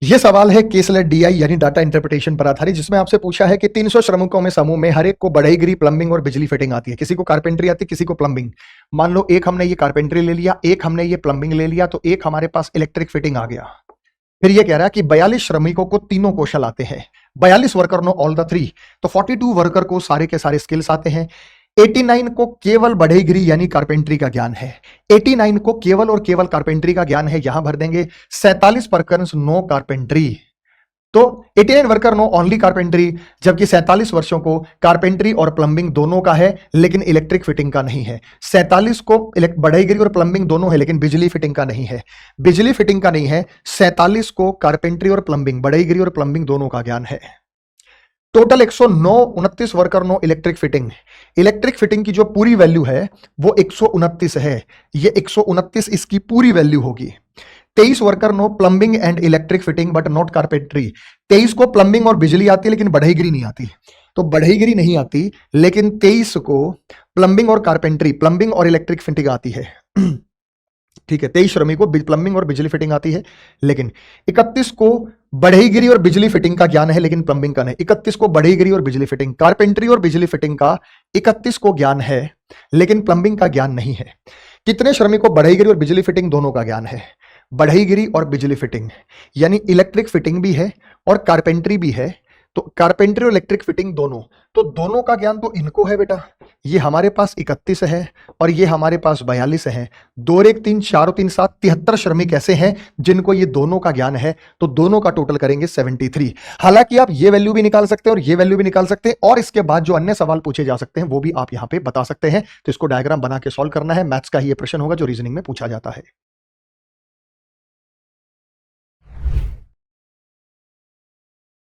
ये सवाल है केसलेट डीआई यानी डाटा इंटरप्रिटेशन पर आधारित, जिसमें आपसे पूछा है कि 300 श्रमिकों में समूह में हर एक को बढ़ईगिरी, प्लम्बिंग और बिजली फिटिंग आती है। किसी को कारपेंटरी आती है, किसी को प्लम्बिंग। मान लो एक हमने ये कारपेंटरी ले लिया, एक हमने ये प्लम्बिंग ले लिया, तो एक हमारे पास इलेक्ट्रिक फिटिंग आ गया। फिर ये कह रहा है कि 42 श्रमिकों को तीनों कौशल आते हैं। 42 worker know all the three, तो 42 वर्कर को सारे के सारे स्किल्स आते हैं। 89 को केवल बढ़ईगिरी यानी कारपेंट्री का ज्ञान है। 89 को केवल और केवल कारपेंट्री का ज्ञान है, यहां भर देंगे। 47 वर्कर्स नो कारपेंट्री, तो 89 वर्कर नो ओनली कारपेंट्री, जबकि 47 वर्षों को कारपेंट्री और प्लम्बिंग दोनों का है लेकिन इलेक्ट्रिक फिटिंग का नहीं है। 47 को बढ़ईगिरी और प्लम्बिंग दोनों है लेकिन बिजली फिटिंग का नहीं है। बिजली फिटिंग का नहीं है। 47 को कारपेंट्री और प्लम्बिंग, बढ़ईगिरी और प्लम्बिंग दोनों का ज्ञान है। Total 109, 29 worker know electric fitting. Electric fitting की जो पूरी वैल्यू है वो 129 है। ये 129 इसकी पूरी वैल्यू होगी। 23 worker know plumbing and electric fitting but not carpentry. 23 को प्लम्बिंग और बिजली आती है लेकिन बढ़ईगिरी नहीं आती, तो बढ़ईगिरी नहीं आती, लेकिन 23 को प्लम्बिंग और कारपेंट्री, प्लम्बिंग और इलेक्ट्रिक फिटिंग आती है। ठीक है, 23 श्रमिकों को प्लम्बिंग और बिजली फिटिंग आती है, लेकिन 31 को बढ़ईगिरी और बिजली फिटिंग का ज्ञान है लेकिन प्लम्बिंग का नहीं। 31 को बढ़ईगिरी और बिजली फिटिंग, कारपेंट्री और बिजली फिटिंग का 31 को ज्ञान है लेकिन प्लम्बिंग का ज्ञान नहीं है। कितने श्रमिकों को बढ़ईगिरी और बिजली फिटिंग दोनों का ज्ञान है? बढ़ईगिरी और बिजली फिटिंग यानी इलेक्ट्रिक फिटिंग भी है और कारपेंट्री भी है, तो कारपेंट्री और इलेक्ट्रिक फिटिंग दोनों, तो दोनों का ज्ञान तो इनको है बेटा। ये हमारे पास 31 है और ये हमारे पास 42 है। 2 1 3 4 3 7 73 श्रमिक ऐसे हैं जिनको ये दोनों का ज्ञान है, तो दोनों का टोटल करेंगे 73। हालांकि आप ये वैल्यू भी निकाल सकते हैं और ये वैल्यू भी निकाल सकते हैं, और इसके बाद जो अन्य सवाल पूछे जा सकते हैं वो भी आप यहां पे बता सकते हैं। तो इसको डायग्राम बना के सॉल्व करना है। मैथ्स का ही ये प्रश्न होगा जो रीजनिंग में पूछा जाता है।